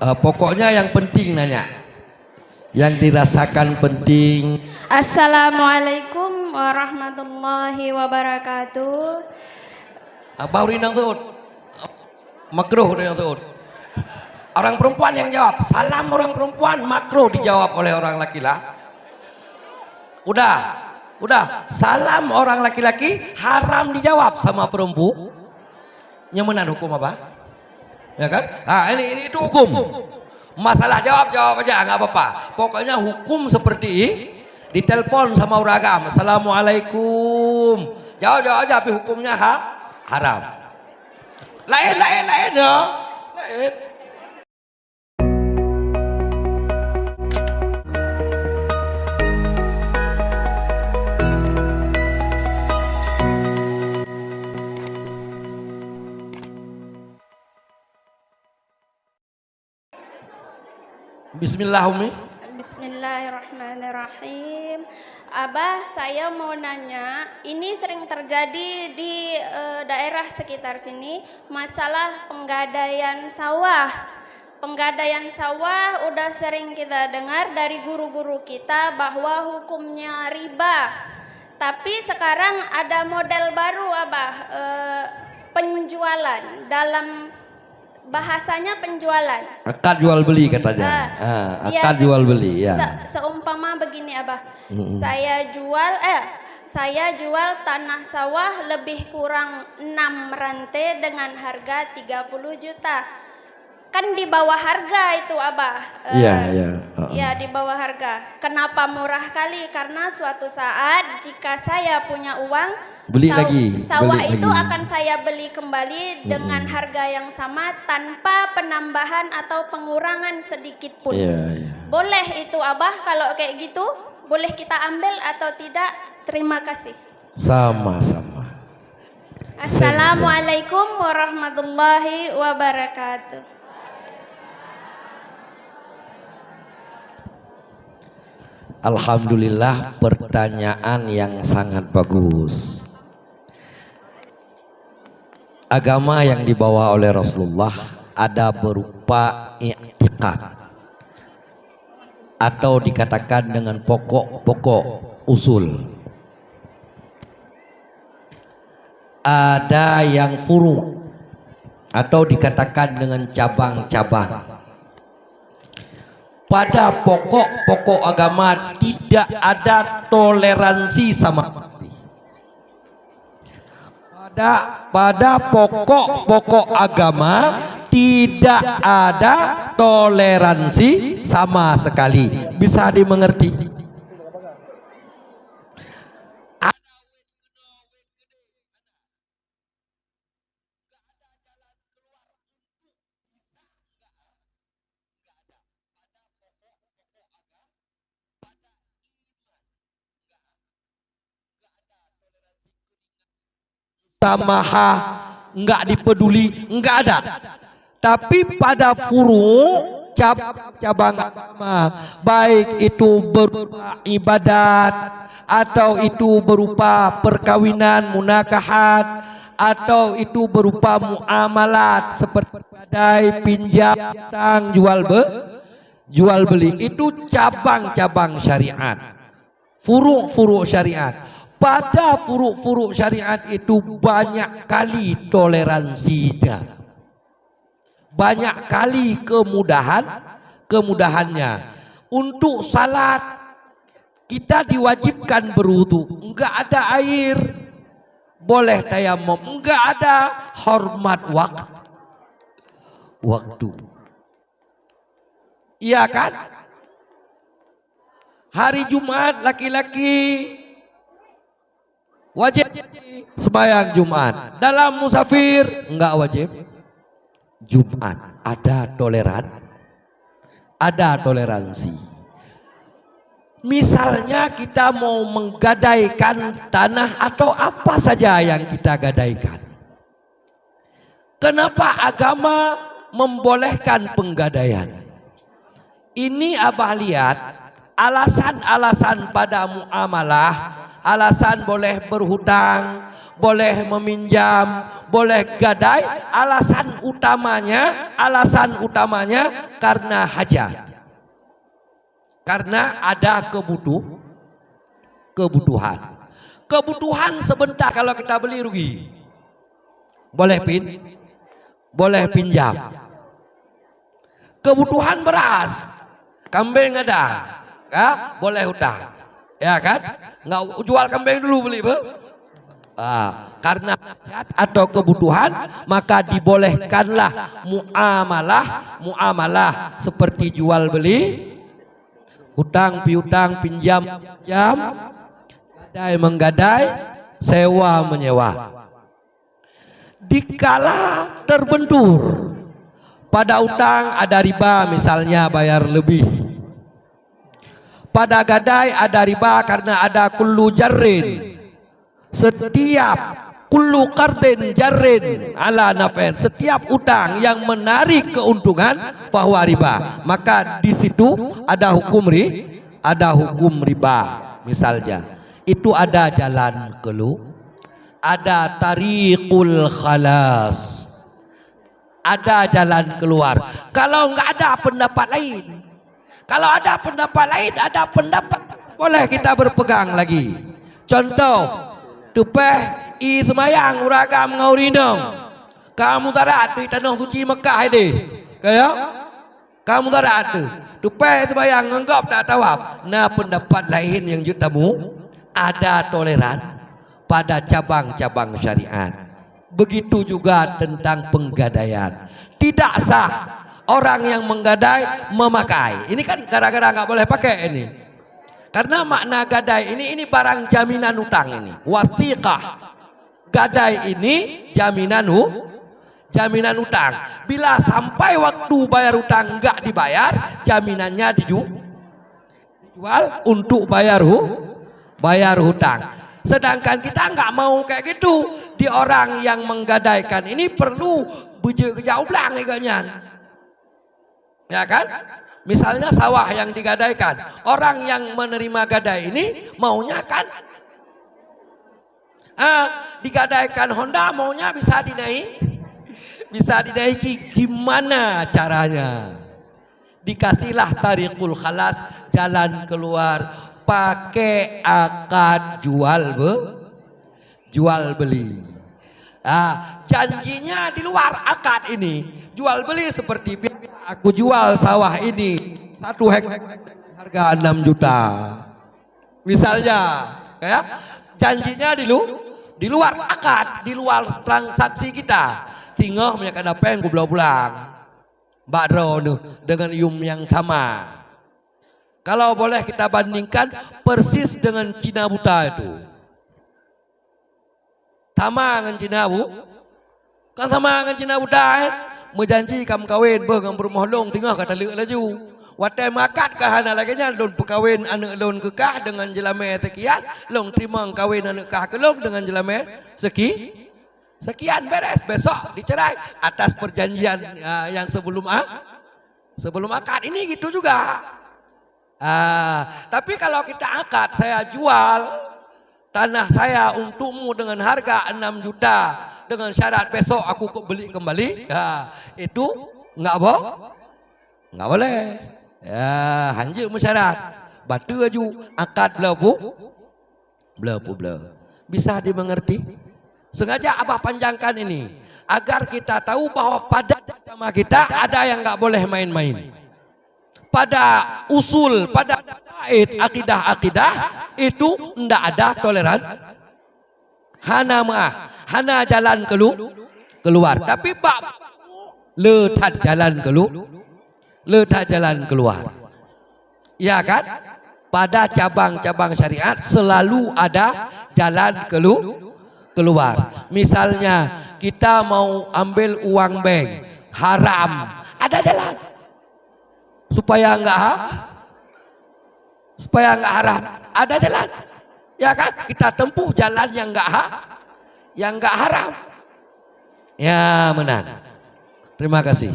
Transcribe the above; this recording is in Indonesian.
Pokoknya yang penting nanya, yang dirasakan penting. Assalamualaikum warahmatullahi wabarakatuh. Baru inang tuh, makruh yang tuh. Orang perempuan yang jawab, salam orang perempuan makruh dijawab oleh orang laki-laki. Udah, salam orang laki-laki haram dijawab sama perempuan. Nyamunan hukum apa? Ya kan? Nah, ini itu hukum. Masalah jawab aja nggak apa-apa. Pokoknya hukum seperti ditelepon sama uragam, assalamualaikum. Jawab aja, tapi hukumnya haram. Lain ya. Lain. Bismillah Umi. Bismillahirrahmanirrahim. Abah, saya mau nanya, ini sering terjadi di daerah sekitar sini, masalah penggadaian sawah. Penggadaian sawah udah sering kita dengar dari guru-guru kita bahwa hukumnya riba. Tapi sekarang ada model baru, Abah, penjualan dalam bahasanya penjualan. Akad jual beli katanya. Akad jual beli ya. Seumpama begini Abah. Saya jual tanah sawah lebih kurang 6 rantai dengan harga 30 juta. Kan di bawah harga itu Abah. Iya. Ya, di bawah harga. Kenapa murah kali? Karena suatu saat jika saya punya uang, sawah itu akan saya beli kembali dengan harga yang sama tanpa penambahan atau pengurangan sedikit pun. Boleh itu Abah kalau kayak gitu? Boleh kita ambil atau tidak? Terima kasih. Sama-sama. Assalamualaikum warahmatullahi wabarakatuh. Alhamdulillah, pertanyaan yang sangat bagus. Agama yang dibawa oleh Rasulullah ada berupa i'tiqad atau dikatakan dengan pokok-pokok usul. Ada yang furu' atau dikatakan dengan cabang-cabang. Pada pokok-pokok agama tidak ada toleransi sama sekali. Pada pokok-pokok agama tidak ada toleransi sama sekali. Bisa dimengerti? Samaha, nggak dipeduli, nggak ada. Tapi pada furu cabang agama, baik itu berupa ibadat atau itu berupa perkawinan munakahat atau itu berupa muamalat seperti badai, pinjam, utang, jual beli, itu cabang-cabang syariat, furu' syariat. Pada furu' syariat itu banyak kali toleransinya, banyak kali kemudahannya. Untuk salat kita diwajibkan berwudu, enggak ada air, boleh tayamum, enggak ada hormat waktu. Iya kan? Hari Jumat laki-laki wajib sembahyang Jumat. Dalam musafir enggak wajib Jumat. Ada toleransi. Misalnya kita mau menggadaikan tanah atau apa saja yang kita gadaikan. Kenapa agama membolehkan penggadaian? Ini Abah lihat alasan-alasan pada muamalah alasan boleh berhutang, boleh meminjam, boleh gadai, alasan utamanya karena hajat. Karena ada kebutuhan. Kebutuhan sebentar kalau kita beli rugi. Boleh pinjam. Kebutuhan beras, kambing ada, ya, boleh hutang, ya kan? Nggak jual kambing dulu beli, karena atau kebutuhan maka dibolehkanlah muamalah seperti jual beli, hutang piutang, pinjam, gadai menggadai, sewa menyewa. Dikala terbentur pada utang ada riba, misalnya bayar lebih. Pada gadai ada riba karena ada kullu jarrin. Setiap kullu qardin jarrin ala nafen, setiap utang yang menarik keuntungan fahuwa riba, maka di situ ada hukum riba. Misalnya itu ada jalan keluar, ada tariqul khalas, ada jalan keluar. Kalau enggak ada pendapat lain, kalau ada pendapat lain, ada pendapat boleh kita berpegang lagi. Contoh, tupeh i semayang uragam ngaurinong, kamu tarat di tanah suci Mekah ini, kaya kamu tarat tupeh semayang nganggap tak tawaf. Nah, pendapat lain yang jutamu ada toleran pada cabang-cabang syariat. Begitu juga tentang penggadaian. Tidak sah orang yang menggadai memakai. Ini kan gara-gara nggak boleh pakai ini. Karena makna gadai ini barang jaminan utang ini. Wathiqah. Gadai ini jaminan utang. Bila sampai waktu bayar utang nggak dibayar, jaminannya dijual untuk bayar hutang. Sedangkan kita nggak mau kayak gitu. Di orang yang menggadaikan ini perlu bujuk kejauh belang iganya. Ya kan? Misalnya sawah yang digadaikan, orang yang menerima gadai ini maunya kan digadaikan Honda, maunya bisa dinaiki, gimana caranya? Dikasihlah tariqul khalas, jalan keluar, pakai akad jual beli. Janjinya di luar akad ini, jual beli seperti aku jual sawah ini 1 hektar harga 6 juta. Misalnya, ya, janjinya di luar akad, di luar transaksi kita. Tinggal mereka ada peng bulan-bulan. Bakro dengan yum yang sama. Kalau boleh kita bandingkan persis dengan Cina buta itu. Sama dengan Cina kan sama dengan Cina buta. Menjanji kamu kawin dengan berumah long tinggal kata lek laju. Watai makat kah anak laginya long perkawin anak long kekah dengan jelame sekian, long terima kawin anak kah kelong dengan jelame sekian beres, besok dicerai atas perjanjian yang sebelum akad. Ini gitu juga. Tapi kalau kita akad, saya jual tanah saya untukmu dengan harga 6 juta dengan syarat besok aku beli kembali, itu nggak boleh. Ya, hanjir syarat. Batu aju akad belepu. Bisa dimengerti? Sengaja Abah panjangkan ini agar kita tahu bahwa pada agama kita ada yang nggak boleh main-main. Pada usul, pada akidah itu tidak ada toleran. Hana jalan keluar. Tapi Pak letat jalan keluar. Ya kan? Pada cabang-cabang syariat selalu ada jalan keluar. Misalnya kita mau ambil uang bank haram, ada jalan. Supaya enggak haram, ada jalan. Ya kan? Kita tempuh jalan yang enggak haram. Ya, benar. Terima kasih.